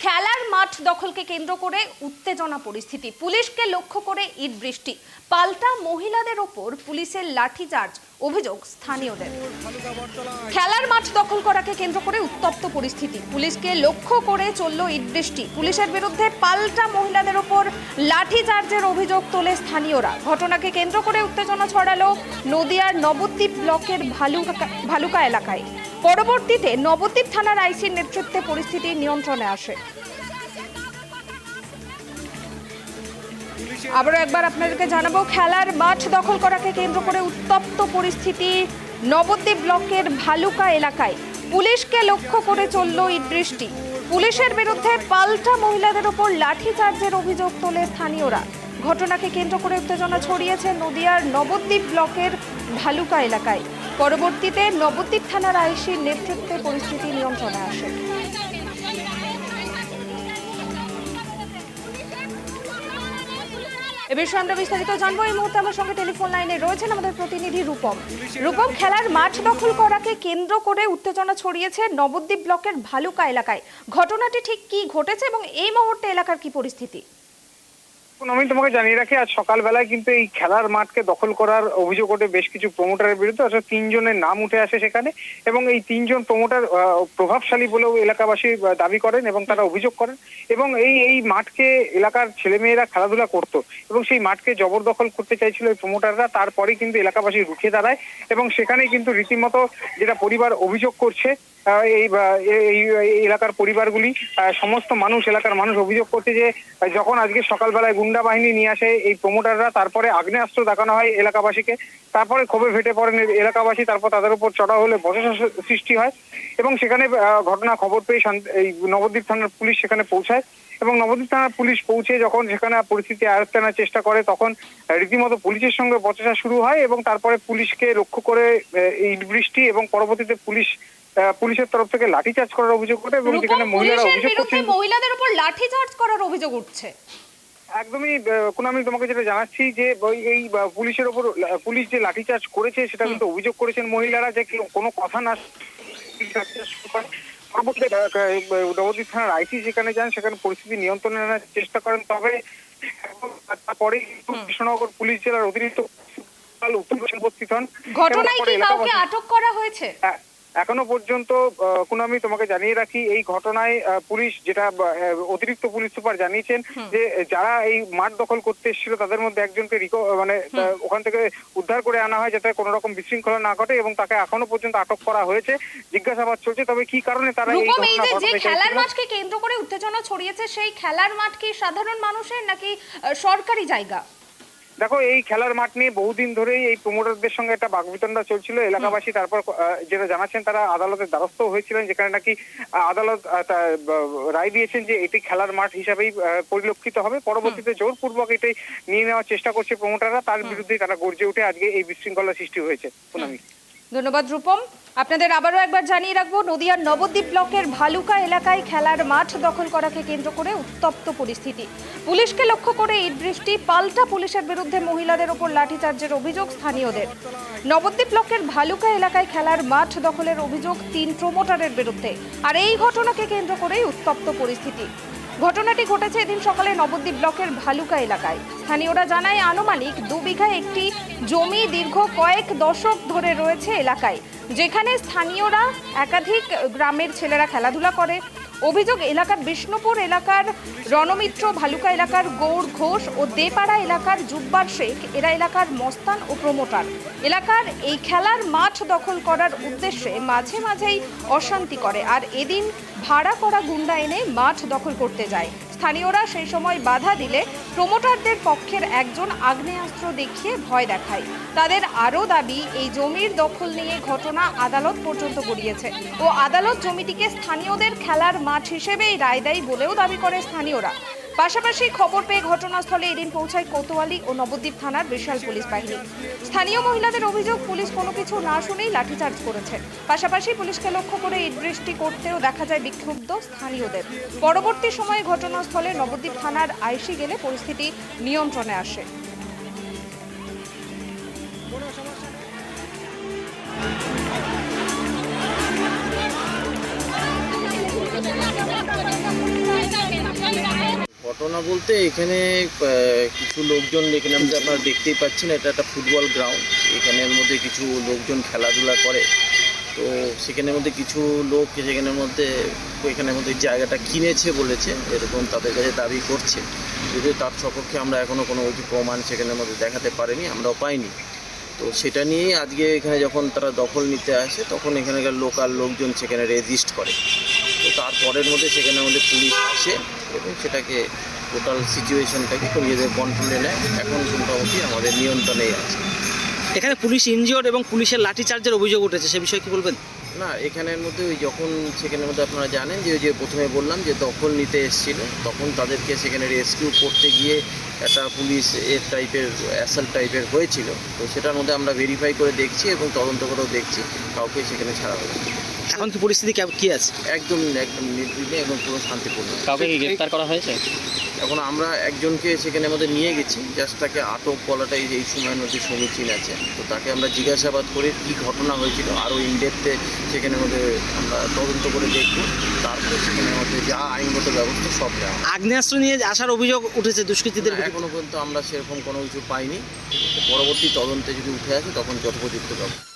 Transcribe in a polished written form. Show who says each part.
Speaker 1: খেলার মাঠ দখলকে কেন্দ্র করে উত্তেজনা পরিস্থিতি, পুলিশকে লক্ষ্য করে ইট বৃষ্টি, পাল্টা মহিলাদের ওপর পুলিশের লাঠিচার্জ, অভিযোগ স্থানীয়দের। খেলার মাঠ দখল করাকে কেন্দ্র করে উত্তপ্ত পরিস্থিতি, পুলিশকে লক্ষ্য করে চলল ইট বৃষ্টি, পুলিশের বিরুদ্ধে পাল্টা মহিলাদের ওপর লাঠিচার্জের অভিযোগ তোলে স্থানীয়রা। ঘটনাকে কেন্দ্র করে উত্তেজনা ছড়ালো নদিয়ার নবদ্বীপ ব্লকের ভালুকা এলাকায়। পরবর্তীতে নবদ্বীপ থানার আইসির নেতৃত্বে পরিস্থিতি নিয়ন্ত্রণে আসে। আবারও একবার আপনাদেরকে জানাবো, খেলার মাঠ দখল করাকে কেন্দ্র করে উত্তপ্ত পরিস্থিতি নবদ্বীপ ব্লকের ভালুকা এলাকায়। পুলিশকে লক্ষ্য করে চলল ইট বৃষ্টি, পুলিশের বিরুদ্ধে পাল্টা মহিলাদের ওপর লাঠিচার্জের অভিযোগ তোলে স্থানীয়রা। ঘটনাকে কেন্দ্র করে উত্তেজনা ছড়িয়েছে নদিয়ার নবদ্বীপ ব্লকের ভালুকা এলাকায়। পরবর্তীতে নবদ্বীপ থানার আইসির নেতৃত্বে পরিস্থিতি নিয়ন্ত্রণে আসে। এ বিষয়ে আমরা বিস্তারিত জানবো। এই মুহূর্তে আমার সঙ্গে টেলিফোন লাইনে রয়েছেন আমাদের প্রতিনিধি রূপম। রূপম, খেলার মাঠ দখল করাকে কেন্দ্র করে উত্তেজনা ছড়িয়েছে নবদ্বীপ ব্লকের ভালুকা এলাকায়। ঘটনাটি ঠিক কি ঘটেছে এবং এই মুহূর্তে এলাকার কি পরিস্থিতি?
Speaker 2: আমি তোমাকে জানিয়ে রাখি, আজ সকালবেলায় কিন্তু এই খেলার মাঠকে দখল করার অভিযোগ ওঠে বেশ কিছু প্রমোটারের বিরুদ্ধে। অর্থাৎ 3 জনের নাম উঠে আসে সেখানে, এবং এই 3 জন প্রমোটার প্রভাবশালী বলেও এলাকাবাসী দাবি করেন এবং তারা অভিযোগ করেন। এবং এই মাঠকে এলাকার ছেলেমেয়েরা খেলাধুলা করতো এবং সেই মাঠকে জবরদখল করতে চাইছিল এই প্রমোটাররা। তারপরেই কিন্তু এলাকাবাসী রুখে দাঁড়ায় এবং সেখানেই কিন্তু রীতিমতো যেটা পরিবার অভিযোগ করছে, এই এলাকার পরিবারগুলি, সমস্ত মানুষ, এলাকার মানুষ অভিযোগ করছে যে যখন আজকে সকালবেলায় গুন্ডা বাহিনী নিয়ে আসে এই প্রমোটাররা, তারপরে আগ্নেয়াস্ত্র দেখানো হয় এলাকাবাসীকে, তারপরে ক্ষোভে ফেটে পড়েন এলাকাবাসী, তারপর তাদের উপর চড়া হলে বচসা সৃষ্টি হয় এবং সেখানে ঘটনা খবর পেয়ে এই নবদ্বীপ থানার পুলিশ সেখানে পৌঁছায়। এবং নবদ্বীপ থানার পুলিশ পৌঁছে যখন সেখানে পরিস্থিতি আয়ত্তে আনার চেষ্টা করে, তখন রীতিমতো পুলিশের সঙ্গে বচসা শুরু হয় এবং তারপরে পুলিশকে লক্ষ্য করে ইট বৃষ্টি এবং পরবর্তীতে পুলিশের তরফ থেকে লাঠিচার্জ করার অভিযোগ ওঠে এবং যেখানে মহিলারা অভিযোগ করছেন
Speaker 1: মহিলাদের উপর লাঠিচার্জ করার অভিযোগ উঠছে।
Speaker 2: একদমই কোন আমি তোমাকে যেটা জানাচ্ছি যে এই পুলিশের ওপর পুলিশ যে লাঠিচার্জ করেছে সেটা কিন্তু অভিযোগ করেছেন মহিলারা, যে কোনো কথা না পরবর্তীতে নবদ্বীপ থানার আইসি সেখানে যান, সেখানে পরিস্থিতি নিয়ন্ত্রণে আনার চেষ্টা করেন। তবে তারপরে কৃষ্ণনগর পুলিশ জেলার অতিরিক্ত উপস্থিত হন।
Speaker 1: ঘটনায় কি কাউকে আটক করা হয়েছে?
Speaker 2: এখনো পর্যন্ত আমি তোমাকে জানিয়ে রাখি, এই ঘটনায় পুলিশ, যেটা অতিরিক্ত পুলিশ সুপার জানিয়েছেন, যে যারা এই মাঠ দখল করতে এসেছিল তাদের মধ্যে একজনকে ওখান থেকে উদ্ধার করে আনা হয় যাতে কোনো রকম বিশৃঙ্খলা না ঘটে এবং তাকে এখনো পর্যন্ত আটক করা হয়েছে, জিজ্ঞাসাবাদ চলছে। তবে কি কারণে তারা এই
Speaker 1: খেলার মাঠকে কেন্দ্র করে উত্তেজনা ছড়িয়েছে, সেই খেলার মাঠ কি সাধারণ মানুষের নাকি সরকারি জায়গা?
Speaker 2: দেখো, এই খেলার মাঠ নিয়ে বহুদিন ধরেই এই প্রমোটারদের সঙ্গে একটা বাকবিতণ্ডা চলছিল। এলাকাবাসী তারপর যেটা জানাচ্ছেন, তারা আদালতের দ্বারস্থ হয়েছিলেন, যেখানে নাকি আদালত রায় দিয়েছেন যে এটি খেলার মাঠ হিসাবেই পরিলক্ষিত হবে। পরবর্তীতে জোরপূর্বক এটাই নিয়ে নেওয়ার চেষ্টা করছে প্রমোটাররা, তার বিরুদ্ধে তারা গর্জে উঠে আজকে এই বিশৃঙ্খলা সৃষ্টি হয়েছে।
Speaker 1: ধন্যবাদ রূপম। আপনাদের আবারও একবার জানিয়ে রাখবো, নদিয়ার নবদ্বীপ ব্লকের ভালুকা এলাকায় খেলার মাঠ দখল করাকে কেন্দ্র করে উত্তপ্ত পরিস্থিতি, পুলিশকে লক্ষ্য করে ইট বৃষ্টি, পাল্টা পুলিশের বিরুদ্ধে মহিলাদের ওপর লাঠিচার্জের অভিযোগ স্থানীয়দের। নবদ্বীপ ব্লকের ভালুকা এলাকায় খেলার মাঠ দখলের অভিযোগ 3 প্রমোটারের বিরুদ্ধে, আর এই ঘটনাকে কেন্দ্র করেই উত্তপ্ত পরিস্থিতি। ঘটনাটি ঘটেছে এদিন সকালে নবদ্বীপ ব্লকের ভালুকা এলাকায়। স্থানীয়রা জানায়, আনুমানিক 2 বিঘায় একটি জমি দীর্ঘ কয়েক দশক ধরে রয়েছে এলাকায়, যেখানে স্থানীয়রা একাধিক গ্রামের ছেলেরা খেলাধুলা করে। অভিযোগ, এলাকার বিষ্ণুপুর এলাকার রণমিত্র, ভালুকা এলাকার গৌর ঘোষ ও দেপাড়া এলাকার জুব্বার শেখ এরা এলাকার মস্তান ও প্রমোটার। এলাকার এই খেলার মাঠ দখল করার উদ্দেশ্যে মাঝে মাঝেই অশান্তি করে, আর এদিন ভাড়া করা গুন্ডা এনে মাঠ দখল করতে যায়। স্থানীয়রা সেই সময় বাধা দিলে প্রমোটারদের পক্ষের একজন আগ্নেয়াস্ত্র দেখিয়ে ভয় দেখায়। তাদের আরও দাবি, এই জমির দখল নিয়ে ঘটনা আদালত পর্যন্ত গড়িয়েছে ও আদালত জমিটিকে স্থানীয়দের খেলার মাঠ হিসেবেই রায় দেয় বলেও দাবি করে স্থানীয়রা। পাশাপাশি খবর পেয়ে ঘটনাস্থলে এদিন পৌঁছায় কোতোয়ালি ও নবদ্বীপ থানার বিশাল পুলিশ বাহিনী। স্থানীয় মহিলাদের অভিযোগ, পুলিশ কোনো কিছু না শুনেই লাঠিচার্জ করেছে। পাশাপাশি পুলিশকে লক্ষ্য করে ইট বৃষ্টি করতেও দেখা যায় বিক্ষুব্ধ স্থানীয়দের। পরবর্তী সময়ে ঘটনাস্থলে নবদ্বীপ থানার আইসি গেলে পরিস্থিতি নিয়ন্ত্রণে আসে।
Speaker 3: ঘটনা বলতে এখানে কিছু লোকজন, এখানে আমরা আপনারা দেখতেই পাচ্ছেন এটা একটা ফুটবল গ্রাউন্ড। এখানের মধ্যে কিছু লোকজন খেলাধুলা করে, তো সেখানের মধ্যে কিছু লোক সেখানের মধ্যে এখানের মধ্যে জায়গাটা কিনেছে বলেছে, এরকম তাদের কাছে দাবি করছে। যদিও তার সপক্ষে আমরা এখনও কোনো কিছু প্রমাণ সেখানের মধ্যে দেখাতে পারিনি, আমরাও পাইনি। তো সেটা নিয়েই আজকে এখানে যখন তারা দখল নিতে আসে তখন এখানকার লোকাল লোকজন সেখানে রেজিস্ট করে। তো তারপরের মধ্যে সেখানে আমাদের পুলিশ আসে এবং সেটাকে টোটাল সিচুয়েশনটাকে নিজেদের কন্ট্রোলে নেয়। এখন মোটামুটি আমাদের নিয়ন্ত্রণেই আছে।
Speaker 4: এখানে পুলিশ ইনজিওর্ড এবং পুলিশের লাঠিচার্জের অভিযোগ উঠেছে, সে বিষয়ে কি বলবেন?
Speaker 3: না, এখানের মধ্যে ওই যখন সেখানের মধ্যে আপনারা জানেন যে ওই যে প্রথমে বললাম যে দখল নিতে এসেছিল, তখন তাদেরকে সেখানে রেস্কিউ করতে গিয়ে একটা পুলিশ টাইপের অ্যাসাল্ট টাইপের হয়েছিল। তো সেটার মধ্যে আমরা ভেরিফাই করে দেখছি এবং তদন্ত করেও দেখছি, কাউকে সেখানে ছাড়া হবে না।
Speaker 4: এখন কি পরিস্থিতি কি আছে?
Speaker 3: একদম নির্বিঘ্নে এবং পুরো শান্তিপূর্ণ।
Speaker 4: কাউকে কি গ্রেফতার করা হয়েছে?
Speaker 3: এখন আমরা একজনকে সেখানে মধ্যে নিয়ে গেছি, জাস্ট তাকে আটক বলাটাই এই সময়ের মধ্যে সমীচীন আছে। তো তাকে আমরা জিজ্ঞাসাবাদ করে কী ঘটনা হয়েছিল আরও ইনডেপথে সেখানের মধ্যে আমরা তদন্ত করে দেখব, তারপরে সেখানের মধ্যে যা আইনগত ব্যবস্থা সব নেওয়া।
Speaker 4: আগ্নেয়াস্ত্র নিয়ে আসার অভিযোগ উঠেছে দুষ্কৃতীদের বিরুদ্ধে।
Speaker 3: এখনো পর্যন্ত আমরা সেরকম কোনো কিছু পাইনি। পরবর্তী তদন্তে যদি উঠে আসে তখন যথোপযুক্ত ব্যবস্থা।